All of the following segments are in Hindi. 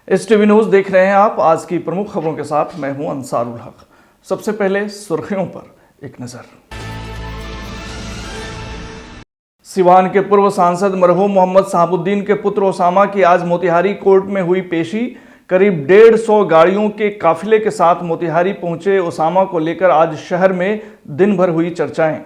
इस टीवी न्यूज़ देख रहे हैं आप। आज की प्रमुख खबरों के साथ मैं हूं अंसारुल हक। सबसे पहले सुर्खियों पर एक नजर। सिवान के पूर्व सांसद मरहूम मोहम्मद शहाबुद्दीन के पुत्र ओसामा की आज मोतिहारी कोर्ट में हुई पेशी। करीब 150 गाड़ियों के काफिले के साथ मोतिहारी पहुंचे ओसामा को लेकर आज शहर में दिन भर हुई चर्चाएं।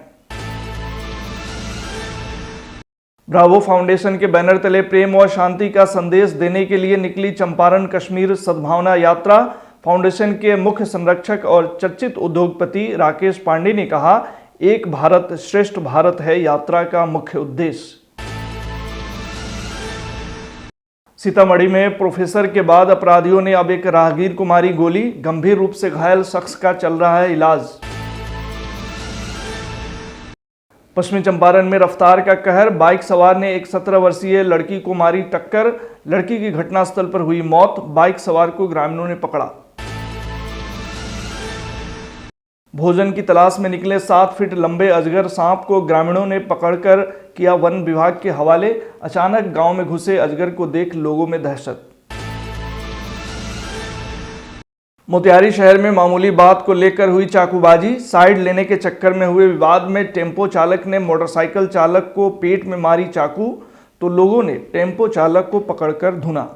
ब्रावो फाउंडेशन के बैनर तले प्रेम और शांति का संदेश देने के लिए निकली चंपारण कश्मीर सद्भावना यात्रा। फाउंडेशन के मुख्य संरक्षक और चर्चित उद्योगपति राकेश पांडे ने कहा, एक भारत श्रेष्ठ भारत है यात्रा का मुख्य उद्देश्य। सीतामढ़ी में प्रोफेसर के बाद अपराधियों ने अब एक राहगीर को मारी गोली। गंभीर रूप से घायल शख्स का चल रहा है इलाज। पश्चिमी चंपारण में रफ्तार का कहर। बाइक सवार ने एक 17 वर्षीय लड़की को मारी टक्कर। लड़की की घटनास्थल पर हुई मौत। बाइक सवार को ग्रामीणों ने पकड़ा। भोजन की तलाश में निकले 7 फीट लंबे अजगर सांप को ग्रामीणों ने पकड़कर किया वन विभाग के हवाले। अचानक गांव में घुसे अजगर को देख लोगों में दहशत। मोतिहारी शहर में मामूली बात को लेकर हुई चाकूबाजी। साइड लेने के चक्कर में हुए विवाद में टेम्पो चालक ने मोटरसाइकिल चालक को पेट में मारी चाकू, तो लोगों ने टेम्पो चालक को पकड़कर धुना।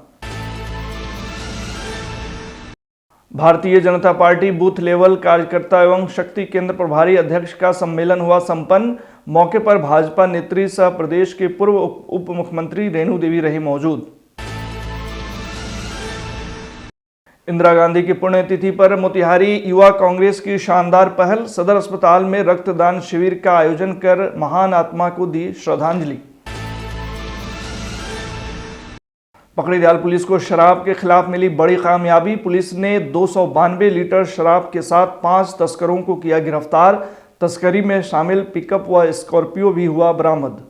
Bharatiya Janata party booth level कार्यकर्ता एवं शक्ति केंद्र प्रभारी अध्यक्ष का सम्मेलन हुआ संपन्न। मौके पर भाजपा नेत्री सह प्रदेश के पूर्व उप मुख्यमंत्री रेणु देवी रही मौजूद। इंदिरा गांधी की पुण्यतिथि पर मोतिहारी युवा कांग्रेस की शानदार पहल। सदर अस्पताल में रक्तदान शिविर का आयोजन कर महान आत्मा को दी श्रद्धांजलि। पकड़ीदयाल पुलिस को शराब के खिलाफ मिली बड़ी कामयाबी। पुलिस ने 292 लीटर शराब के साथ 5 तस्करों को किया गिरफ्तार। तस्करी में शामिल पिकअप व स्कॉर्पियो भी हुआ बरामद।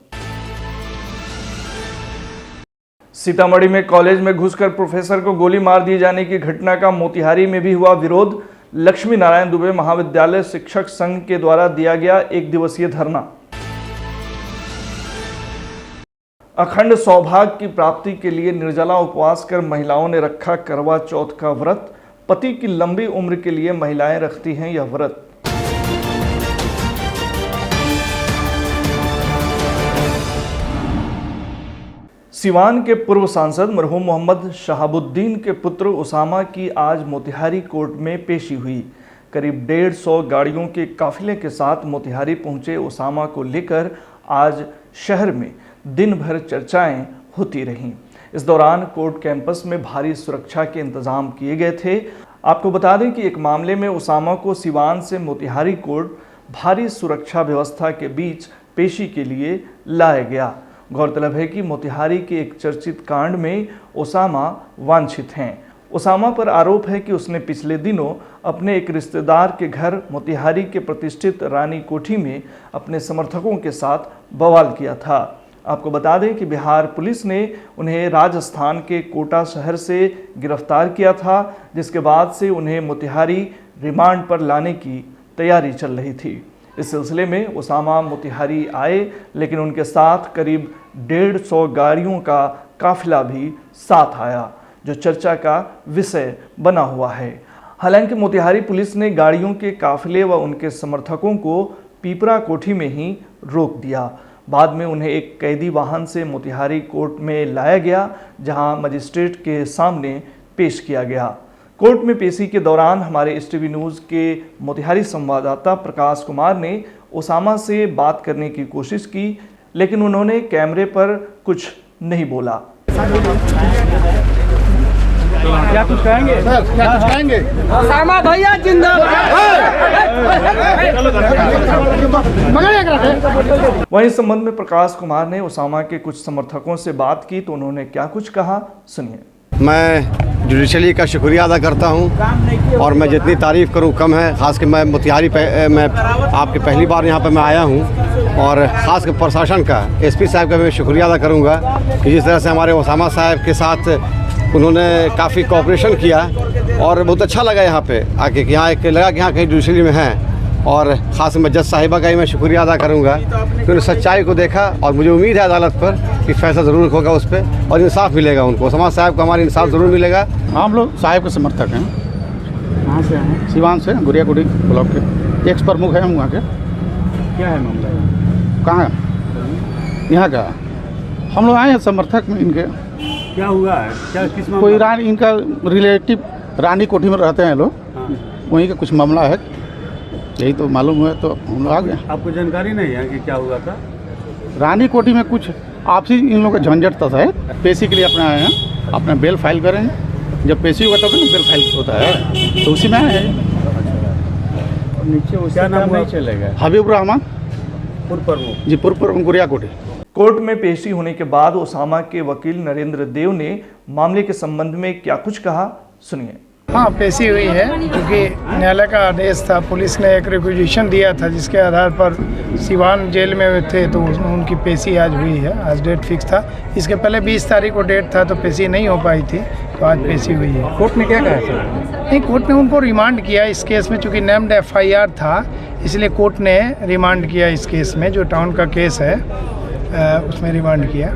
सीतामढ़ी में कॉलेज में घुसकर प्रोफेसर को गोली मार दिए जाने की घटना का मोतिहारी में भी हुआ विरोध। लक्ष्मी नारायण दुबे महाविद्यालय शिक्षक संघ के द्वारा दिया गया 1 दिवसीय धरना। अखंड सौभाग्य की प्राप्ति के लिए निर्जला उपवास कर महिलाओं ने रखा करवा चौथ का व्रत। पति की लंबी उम्र के लिए महिलाएं रखती हैं यह व्रत। सिवान के पूर्व सांसद मरहूम मोहम्मद शहाबुद्दीन के पुत्र ओसामा की आज मोतिहारी कोर्ट में पेशी हुई। करीब 150 गाड़ियों के काफिले के साथ मोतिहारी पहुंचे ओसामा को लेकर आज शहर में दिन भर चर्चाएं होती रहीं। इस दौरान कोर्ट कैंपस में भारी सुरक्षा के इंतजाम किए गए थे। आपको बता दें कि एक मामले में ओसामा को सिवान से मोतिहारी कोर्ट भारी सुरक्षा व्यवस्था के बीच पेशी के लिए लाया गया। गौरतलब है कि मोतिहारी के एक चर्चित कांड में ओसामा वांछित हैं। ओसामा पर आरोप है कि उसने पिछले दिनों अपने एक रिश्तेदार के घर मोतिहारी के प्रतिष्ठित रानी कोठी में अपने समर्थकों के साथ बवाल किया था। आपको बता दें कि बिहार पुलिस ने उन्हें राजस्थान के कोटा शहर से गिरफ्तार किया था, जिसके बाद से उन्हें मोतिहारी रिमांड पर लाने की तैयारी चल रही थी। इस सिलसिले में ओसामा मोतिहारी आए, लेकिन उनके साथ करीब 150 गाड़ियों का काफिला भी साथ आया, जो चर्चा का विषय बना हुआ है। हालांकि मोतिहारी पुलिस ने गाड़ियों के काफिले व उनके समर्थकों को पीपरा कोठी में ही रोक दिया। बाद में उन्हें एक कैदी वाहन से मोतिहारी कोर्ट में लाया गया, जहां मजिस्ट्रेट के सामने पेश किया गया। कोर्ट में पेशी के दौरान हमारे इस टीवी न्यूज़ के मोतिहारी संवाददाता प्रकाश कुमार ने ओसामा से बात करने की कोशिश की, लेकिन उन्होंने कैमरे पर कुछ नहीं बोला। क्या कुछ कहेंगे? क्या कुछ कहेंगे? ओसामा भैया जिंदाबाद। वहीं इस संबंध में प्रकाश कुमार ने ओसामा के कुछ समर्थकों से बात की, तो उन्होंने क्या कुछ कहा, सुनिए। मैं जुडिशरी का शुक्रिया अदा करता हूं और मैं जितनी तारीफ़ करूं कम है। ख़ास कर मैं मोतिहारी मैं आपकी पहली बार यहां पे मैं आया हूं और ख़ास कर प्रशासन का, एसपी साहब का मैं शुक्रिया अदा करूंगा कि जिस तरह से हमारे ओसामा साहब के साथ उन्होंने काफ़ी कोऑपरेशन किया और बहुत अच्छा लगा यहाँ पे आके कि यहाँ एक लगा कि यहाँ कहीं जुडिशरी में हैं। और ख़ास मैं जज साहिबा का ही मैं शुक्रिया अदा करूँगा कि उन्होंने सच्चाई को देखा और मुझे उम्मीद है अदालत पर कि फ़ैसला ज़रूर होगा उस पर और इंसाफ मिलेगा उनको। समाज साहब को हमारा इंसाफ ज़रूर मिलेगा। हम लोग साहब के समर्थक हैं। कहाँ से हैं? सिवान से, गुड़ियाकुटी ब्लॉक के एक्स प्रमुख हैं हम वहाँ के। क्या है मामला? कहाँ यहाँ का हम लोग आए हैं समर्थक में इनके। क्या हुआ है? क्या किस मामला? कोई रानी इनका रिलेटिव रानी कोठी में रहते हैं लोग, हाँ। वहीं का कुछ मामला है, यही तो मालूम हुआ तो हम लोग आ गए। आपको जानकारी नहीं है कि क्या हुआ था? रानी कोठी में कुछ आपसी इन लोगों का झंझट था शायद, पेशी के लिए अपने आए हैं, अपना बेल फाइल करेंगे, जब पेशी होगा तब ना बेल फाइल होता है, तो उसी में आए हैं। नीचे क्या नाम नहीं चलेगा? हबीब रहमान पूर्व प्रमुख। जी, पूर्व प्रमुख गुड़ियाकुटी। कोर्ट में पेशी होने के बाद ओसामा के वकील नरेंद्र देव ने मामले के संबंध में क्या कुछ कहा, सुनिए। हाँ, पेशी हुई है क्योंकि न्यायालय का आदेश था। पुलिस ने एक रिक्विजिशन दिया था जिसके आधार पर सिवान जेल में थे, तो उनकी पेशी आज हुई है। आज डेट फिक्स था। इसके पहले 20 तारीख को डेट था, तो पेशी नहीं हो पाई थी, तो आज पेशी हुई है। कोर्ट ने क्या कहा सर? नहीं, कोर्ट ने उनको रिमांड किया इस केस में, चूँकि नेम्ड FIR था, इसलिए कोर्ट ने रिमांड किया इस केस में, जो टाउन का केस है उसमें रिमांड किया।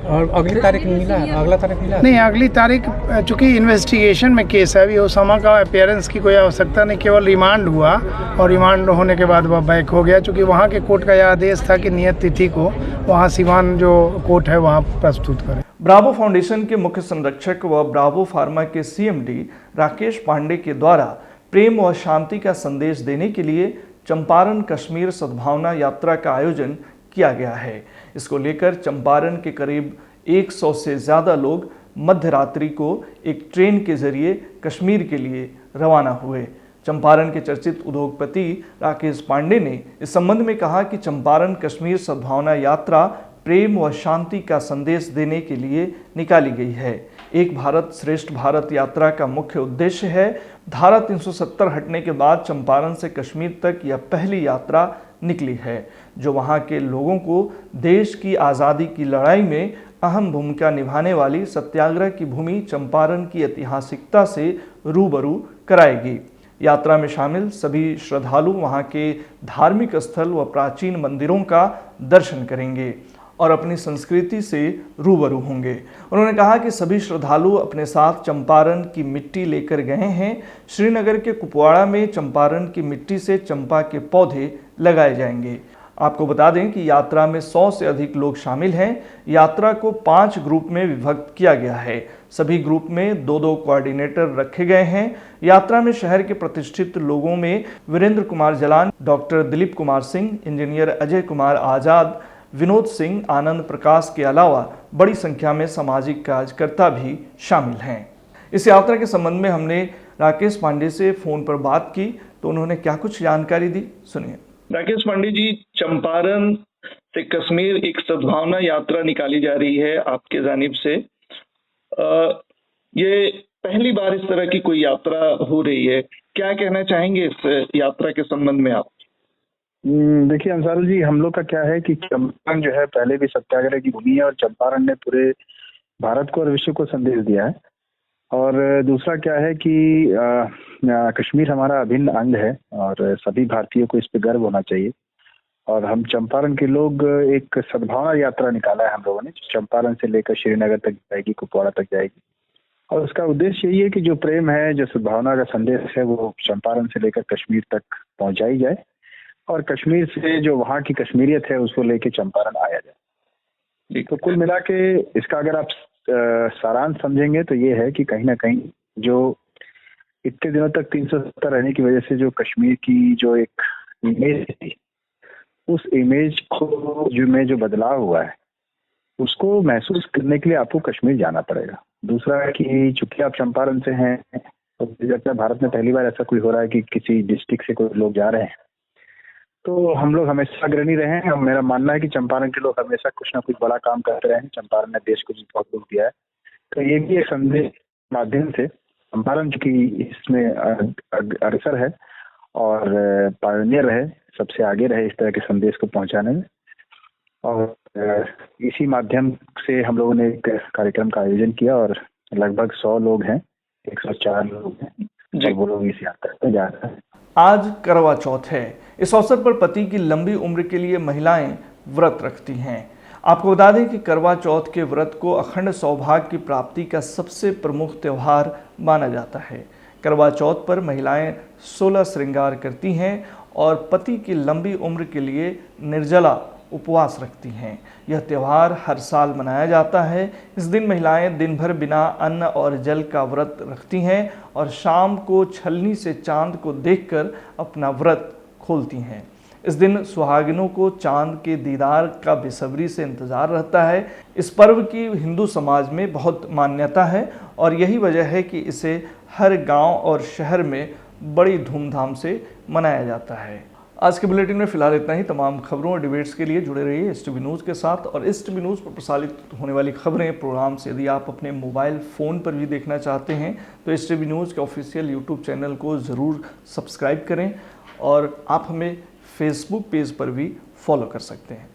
और अगली तारीख मिला? अगला तारीख मिला? नहीं, अगली तारीख चूँकि इन्वेस्टिगेशन में केस है, अभी ओसामा का अपीयरेंस की कोई आवश्यकता नहीं, केवल रिमांड हुआ और रिमांड होने के बाद वह बैक हो गया, चूँकि वहाँ के कोर्ट का यह आदेश था कि नियत तिथि को वहाँ सिवान जो कोर्ट है वहाँ प्रस्तुत करें। ब्रावो फाउंडेशन के मुख्य संरक्षक व ब्रावो फार्मा के CMD राकेश पांडे के द्वारा प्रेम व शांति का संदेश देने के लिए चंपारण कश्मीर सद्भावना यात्रा का आयोजन किया गया है। इसको लेकर चंपारण के करीब 100 से ज़्यादा लोग मध्य रात्रि को एक ट्रेन के जरिए कश्मीर के लिए रवाना हुए। चंपारण के चर्चित उद्योगपति राकेश पांडे ने इस संबंध में कहा कि चंपारण कश्मीर सद्भावना यात्रा प्रेम व शांति का संदेश देने के लिए निकाली गई है। एक भारत श्रेष्ठ भारत यात्रा का मुख्य उद्देश्य है। धारा 370 हटने के बाद चंपारण से कश्मीर तक यह पहली यात्रा निकली है, जो वहां के लोगों को देश की आज़ादी की लड़ाई में अहम भूमिका निभाने वाली सत्याग्रह की भूमि चंपारण की ऐतिहासिकता से रूबरू कराएगी। यात्रा में शामिल सभी श्रद्धालु वहां के धार्मिक स्थल व प्राचीन मंदिरों का दर्शन करेंगे और अपनी संस्कृति से रूबरू होंगे। उन्होंने कहा कि सभी श्रद्धालु अपने साथ चंपारण की मिट्टी लेकर गए हैं। श्रीनगर के कुपवाड़ा में चंपारण की मिट्टी से चंपा के पौधे लगाए जाएंगे। आपको बता दें कि यात्रा में 100 से अधिक लोग शामिल हैं। यात्रा को 5 ग्रुप में विभक्त किया गया है। सभी ग्रुप में 2-2 कोऑर्डिनेटर रखे गए हैं। यात्रा में शहर के प्रतिष्ठित लोगों में वीरेंद्र कुमार जलान, डॉक्टर दिलीप कुमार सिंह, इंजीनियर अजय कुमार आज़ाद, विनोद सिंह, आनंद प्रकाश के अलावा बड़ी संख्या में सामाजिक कार्यकर्ता भी शामिल हैं। इस यात्रा के संबंध में हमने राकेश पांडे से फोन पर बात की, तो उन्होंने क्या कुछ जानकारी दी, सुनिए। राकेश पांडे जी, चंपारण से कश्मीर एक सद्भावना यात्रा निकाली जा रही है आपके जानिब से। ये पहली बार इस तरह की कोई यात्रा हो रही है, क्या कहना चाहेंगे इस यात्रा के संबंध में आप? देखिए अंसारुल जी, हम लोग का क्या है कि चंपारण जो है पहले भी सत्याग्रह की भूमि है और चंपारण ने पूरे भारत को और विश्व को संदेश दिया है। और दूसरा क्या है कि कश्मीर हमारा अभिन्न अंग है और सभी भारतीयों को इस पे गर्व होना चाहिए। और हम चंपारण के लोग एक सद्भावना यात्रा निकाला है हम लोगों ने, चंपारण से लेकर श्रीनगर तक जाएगी, कुपवाड़ा तक जाएगी। और उसका उद्देश्य यही है कि जो प्रेम है, जो सद्भावना का संदेश है, वो चंपारण से लेकर कश्मीर तक पहुंचाई जाए और कश्मीर से जो वहाँ की कश्मीरियत है उसको लेके चंपारण आया जाए। तो कुल मिला के इसका अगर आप सारांश समझेंगे तो ये है कि कहीं ना कहीं जो इतने दिनों तक 370 रहने की वजह से जो कश्मीर की जो एक इमेज थी, उस इमेज को जो बदलाव हुआ है उसको महसूस करने के लिए आपको कश्मीर जाना पड़ेगा। दूसरा है कि चूंकि आप चंपारण से हैं, तो लगता है भारत में पहली बार ऐसा कोई हो रहा है कि किसी डिस्ट्रिक्ट से कोई लोग जा रहे हैं। तो हम लोग हमेशा अग्रणी रहे हैं। मेरा मानना है कि चंपारण के लोग हमेशा कुछ ना कुछ बड़ा काम करते रहे हैं। चंपारण ने देश को बहुत कुछ दिया है, तो ये भी एक संदेश माध्यम से चंपारण की इसमें अग्रसर है और पायनियर रहे, सबसे आगे रहे इस तरह के संदेश को पहुंचाने में। और इसी माध्यम से हम लोगों ने एक कार्यक्रम का आयोजन किया और लगभग 100 लोग हैं, 104 लोग हैं, वो लोग इस यात्रा पे जा रहे हैं। आज करवा चौथ है। इस अवसर पर पति की लंबी उम्र के लिए महिलाएं व्रत रखती हैं। आपको बता दें कि करवा चौथ के व्रत को अखंड सौभाग्य की प्राप्ति का सबसे प्रमुख त्यौहार माना जाता है। करवा चौथ पर महिलाएं 16 श्रृंगार करती हैं और पति की लंबी उम्र के लिए निर्जला उपवास रखती हैं। यह त्यौहार हर साल मनाया जाता है। इस दिन महिलाएं दिन भर बिना अन्न और जल का व्रत रखती हैं और शाम को छलनी से चांद को देखकर अपना व्रत खोलती हैं। इस दिन सुहागिनों को चांद के दीदार का बेसब्री से इंतज़ार रहता है। इस पर्व की हिंदू समाज में बहुत मान्यता है और यही वजह है कि इसे हर गांव और शहर में बड़ी धूमधाम से मनाया जाता है। आज के बुलेटिन में फिलहाल इतना ही। तमाम खबरों और डिबेट्स के लिए जुड़े रहिए STV न्यूज़ के साथ। और STV न्यूज़ पर प्रसारित होने वाली खबरें, प्रोग्राम्स यदि आप अपने मोबाइल फ़ोन पर भी देखना चाहते हैं तो STV न्यूज़ के ऑफिशियल YouTube चैनल को ज़रूर सब्सक्राइब करें और आप हमें फेसबुक पेज पर भी फॉलो कर सकते हैं।